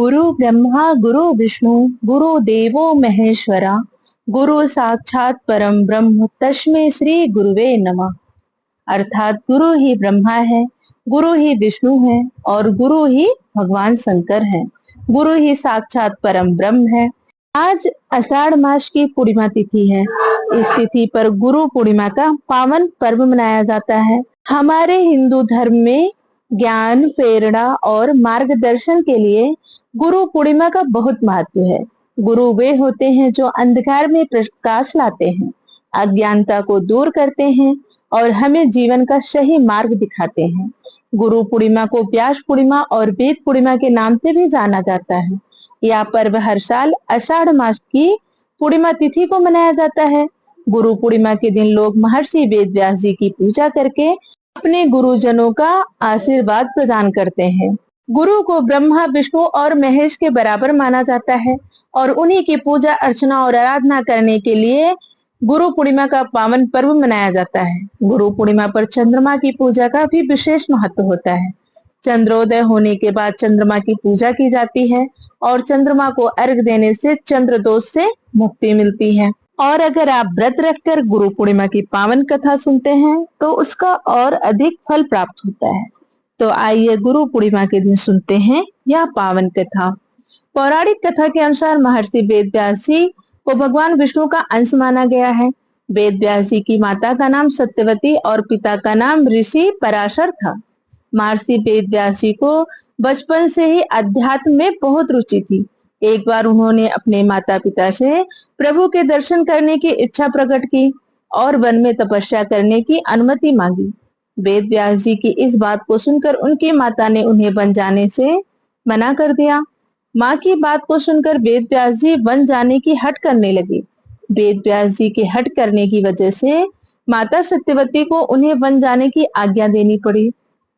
गुरु ब्रह्मा गुरु विष्णु गुरु देवो महेश्वरा गुरु साक्षात परम ब्रह्म तस्मै श्री गुरुवे नमः। अर्थात गुरु ही ब्रह्मा है, गुरु ही विष्णु है और गुरु ही भगवान शंकर है। गुरु ही साक्षात परम ब्रह्म है। आज आषाढ़ मास की पूर्णिमा तिथि है। इस तिथि पर गुरु पूर्णिमा का पावन पर्व मनाया जाता है। हमारे हिंदू धर्म में ज्ञान, प्रेरणा और मार्गदर्शन के लिए गुरु पूर्णिमा का बहुत महत्व है। गुरु वे होते हैं जो अंधकार में प्रकाश लाते हैं, अज्ञानता को दूर करते हैं और हमें जीवन का सही मार्ग दिखाते हैं। गुरु पूर्णिमा को व्यास पूर्णिमा और वेद पूर्णिमा के नाम से भी जाना जाता है। यह पर्व हर साल आषाढ़ मास की पूर्णिमा तिथि को मनाया जाता है। गुरु पूर्णिमा के दिन लोग महर्षि वेद व्यास जी की पूजा करके अपने गुरुजनों का आशीर्वाद प्रदान करते हैं। गुरु को ब्रह्मा, विष्णु और महेश के बराबर माना जाता है और उन्हीं की पूजा अर्चना और आराधना करने के लिए गुरु पूर्णिमा का पावन पर्व मनाया जाता है। गुरु पूर्णिमा पर चंद्रमा की पूजा का भी विशेष महत्व होता है। चंद्रोदय होने के बाद चंद्रमा की पूजा की जाती है और चंद्रमा को अर्घ देने से चंद्र दोष से मुक्ति मिलती है। और अगर आप व्रत रखकर गुरु पूर्णिमा की पावन कथा सुनते हैं तो उसका और अधिक फल प्राप्त होता है। तो आइए गुरु पूर्णिमा के दिन सुनते हैं यह पावन कथा। पौराणिक कथा के अनुसार महर्षि वेद व्यास जी को भगवान विष्णु का अंश माना गया है। वेद व्यास जी की माता का नाम सत्यवती और पिता का नाम ऋषि पराशर था। महर्षि वेद व्यास जी को बचपन से ही अध्यात्म में बहुत रुचि थी। एक बार उन्होंने अपने माता पिता से प्रभु के दर्शन करने की इच्छा प्रकट की और वन में तपस्या करने की अनुमति मांगी। वेद व्यास जी की इस बात को सुनकर उनकी माता ने उन्हें वन जाने से मना कर दिया। माँ की बात को सुनकर वेद व्यास जी वन जाने की हट करने लगे। वेद व्यास जी के हट करने की वजह से माता सत्यवती को उन्हें वन जाने की आज्ञा देनी पड़ी।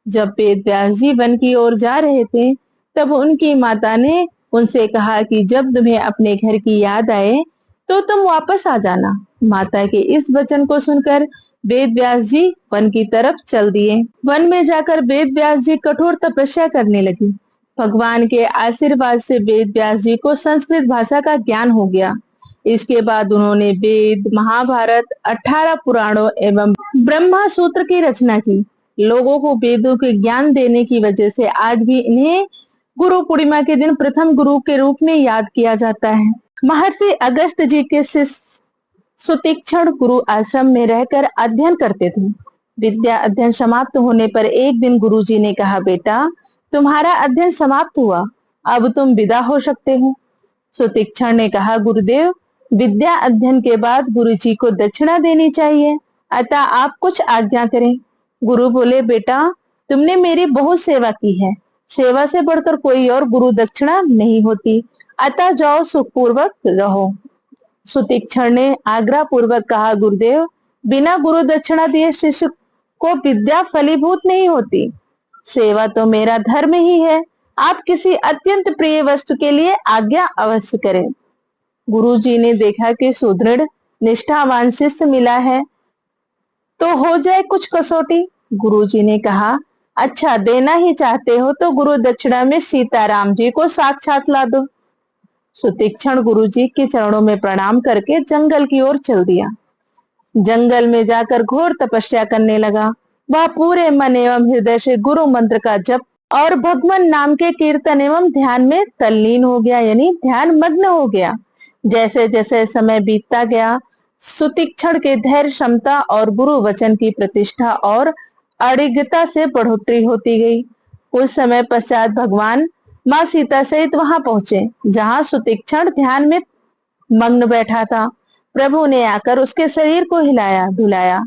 जब वेद व्यास जी वन की ओर जा रहे थे तब उनकी माता ने उनसे कहा कि जब तुम्हें अपने घर की याद आए तो तुम वापस आ जाना। माता के इस वचन को सुनकर वेद व्यास जी वन की तरफ चल दिए। वन में जाकर वेद व्यास जी कठोर तपस्या करने लगे। भगवान के आशीर्वाद से वेद व्यास जी को संस्कृत भाषा का ज्ञान हो गया। इसके बाद उन्होंने वेद, महाभारत, 18 पुराणों एवं ब्रह्मा सूत्र की रचना की। लोगों को वेदों के ज्ञान देने की वजह से आज भी इन्हें गुरु पूर्णिमा के दिन प्रथम गुरु के रूप में याद किया जाता है। महर्षि अगस्त जी के शिष्य सुतीक्ष्ण गुरु आश्रम में रहकर अध्ययन करते थे। विद्या अध्ययन समाप्त होने पर एक दिन गुरु जी ने कहा, बेटा तुम्हारा अध्ययन समाप्त हुआ, अब तुम विदा हो सकते हो। सुतीक्ष्ण ने कहा, गुरुदेव विद्या अध्ययन के बाद गुरु जी को दक्षिणा देनी चाहिए, अतः आप कुछ आज्ञा करें। गुरु बोले, बेटा तुमने मेरी बहुत सेवा की है, सेवा से बढ़कर कोई और गुरु दक्षिणा नहीं होती, अतः जाओ सुखपूर्वक रहो। सुतीक्ष्ण ने आग्रह पूर्वक कहा, गुरुदेव बिना गुरु दक्षिणा दिए शिष्य को विद्या फलीभूत नहीं होती। सेवा तो मेरा धर्म ही है, आप किसी अत्यंत प्रिय वस्तु के लिए आज्ञा अवश्य करें। गुरु जी ने देखा कि सुदृढ़ निष्ठावान शिष्य मिला है तो हो जाए कुछ कसौटी। गुरु जी ने कहा, अच्छा देना ही चाहते हो तो गुरु दक्षिणा में सीताराम जी को साक्षात ला दो। सुतीक्ष्ण गुरु जी के चरणों में प्रणाम करके जंगल की ओर चल दिया। जंगल में जाकर घोर तपस्या करने लगा। वह पूरे मन एवं हृदय से गुरु मंत्र का जप और भगवान नाम के कीर्तन एवं ध्यान में तल्लीन हो गया, यानी ध्यान मग्न हो गया। जैसे जैसे समय बीतता गया सुतीक्ष्ण के धैर्य, क्षमता और गुरु वचन की प्रतिष्ठा और अडिगता से बढ़ोतरी होती गई। कुछ समय पश्चात भगवान माँ सीता सहित वहां पहुंचे जहां सुतीक्ष्ण ध्यान में मग्न बैठा था। प्रभु ने आकर उसके शरीर को हिलाया डुलाया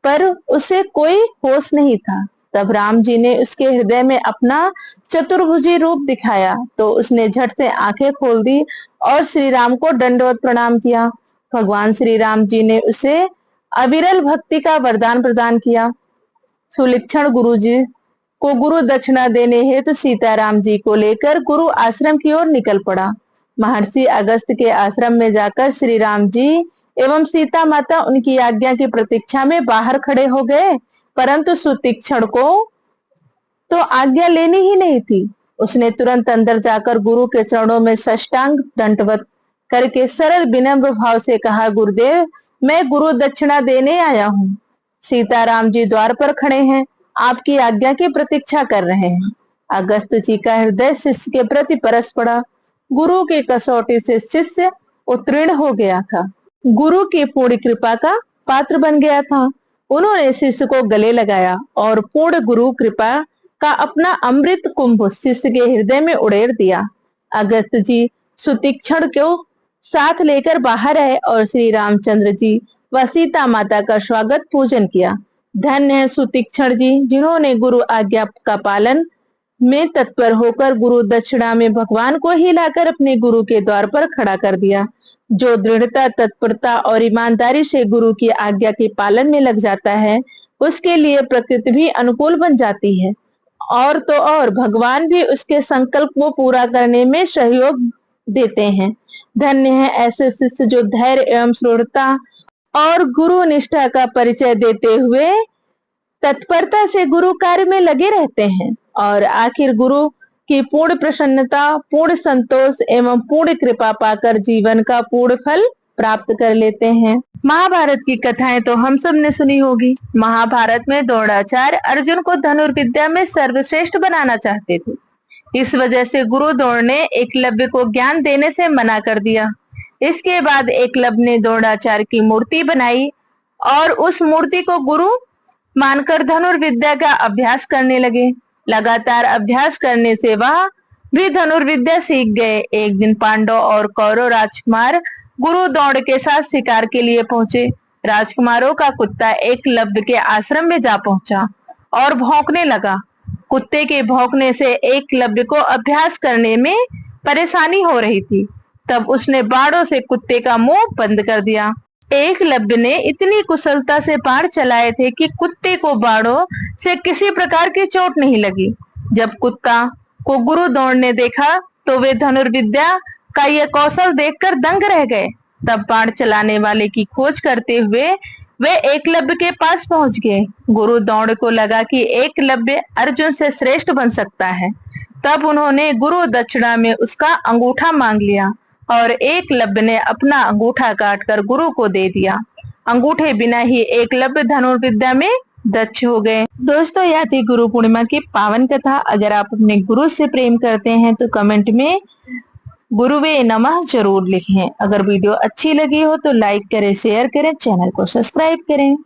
पर उसे कोई होश नहीं था। तब राम जी ने उसके हृदय में अपना चतुर्भुजी रूप दिखाया तो उसने झट से आंखें खोल दी और श्री राम को दंडवत प्रणाम किया। भगवान श्री राम जी ने उसे अविरल भक्ति का वरदान प्रदान किया। सुतीक्ष्ण गुरु जी को गुरु दक्षिणा देने हेतु सीताराम जी को लेकर गुरु आश्रम की ओर निकल पड़ा। महर्षि अगस्त के आश्रम में जाकर श्री राम जी एवं सीता माता उनकी आज्ञा की प्रतीक्षा में बाहर खड़े हो गए, परंतु सुतीक्ष्ण को तो आज्ञा लेनी ही नहीं थी। उसने तुरंत अंदर जाकर गुरु के चरणों में साष्टांग दंडवत करके सरल विनम्र भाव से कहा, गुरुदेव, मैं गुरु दक्षिणा देने आया हूँ। सीताराम जी द्वार पर खड़े हैं, आपकी आज्ञा की प्रतीक्षा कर रहे हैं। अगस्त जी का हृदय शिष्य के प्रति परस पड़ा। गुरु की कसौटी से शिष्य उत्तीर्ण हो गया था, गुरु की पूर्ण कृपा का पात्र बन गया था। उन्होंने शिष्य को गले लगाया और पूर्ण गुरु कृपा का अपना अमृत कुंभ शिष्य के हृदय में उड़ेल दिया। अगस्त जी सुतीक्षण को साथ लेकर बाहर आए और श्री रामचंद्र जी व सीता माता का स्वागत पूजन किया। धन्य है सुतीक्षण जी, जिन्होंने गुरु आज्ञा का पालन में तत्पर होकर गुरु दक्षिणा में भगवान को ही लाकर अपने गुरु के द्वार पर खड़ा कर दिया। जो दृढ़ता, तत्परता और ईमानदारी से गुरु की आज्ञा के पालन में लग जाता है, उसके लिए प्रकृति भी अनुकूल बन जाती है और तो और भगवान भी उसके संकल्प को पूरा करने में सहयोग देते हैं। धन्य है ऐसे शिष्य जो धैर्य एवं दृढ़ता और गुरु निष्ठा का परिचय देते हुए तत्परता से गुरु कार्य में लगे रहते हैं और आखिर गुरु की पूर्ण प्रसन्नता, पूर्ण संतोष एवं पूर्ण कृपा पाकर जीवन का पूर्ण फल प्राप्त कर लेते हैं। महाभारत की कथाएं तो हम सब ने सुनी होगी। महाभारत में द्रोणाचार्य अर्जुन को धनुर्विद्या में सर्वश्रेष्ठ बनाना चाहते थे। इस वजह से गुरु द्रोण ने एकलव्य को ज्ञान देने से मना कर दिया। इसके बाद एकलव्य ने द्रोणाचार्य की मूर्ति बनाई और उस मूर्ति को गुरु मानकर धनुर्विद्या का अभ्यास करने लगे। लगातार अभ्यास करने से वह भी धनुर्विद्या सीख गए। एक दिन पांडव और कौरव राजकुमार गुरु द्रोण के साथ शिकार के लिए पहुंचे। राजकुमारों का कुत्ता एकलव्य के आश्रम में जा पहुंचा और भौंकने लगा। कुत्ते के भौंकने से एकलव्य को अभ्यास करने में परेशानी हो रही थी। तब उसने बाणों से कुत्ते का मुंह बंद कर दिया। एकलव्य ने इतनी कुशलता से बाण चलाए थे कि कुत्ते को बाणों से किसी प्रकार की चोट नहीं लगी। जब कुत्ता को गुरु द्रोण ने देखा तो वे धनुर्विद्या का यह कौशल देखकर दंग रह गए। तब बाण चलाने वाले की खोज करते हुए वे एकलव्य के पास पहुंच गए। गुरु द्रोण को लगा कि एकलव्य अर्जुन से श्रेष्ठ बन सकता है। तब उन्होंने गुरु दक्षिणा में उसका अंगूठा मांग लिया और एकलव्य ने अपना अंगूठा काटकर गुरु को दे दिया। अंगूठे बिना ही एकलव्य धनुर्विद्या में दक्ष हो गए। दोस्तों, यह थी गुरु पूर्णिमा की पावन कथा। अगर आप अपने गुरु से प्रेम करते हैं तो कमेंट में गुरुवे नमः जरूर लिखें। अगर वीडियो अच्छी लगी हो तो लाइक करें, शेयर करें, चैनल को सब्सक्राइब करें।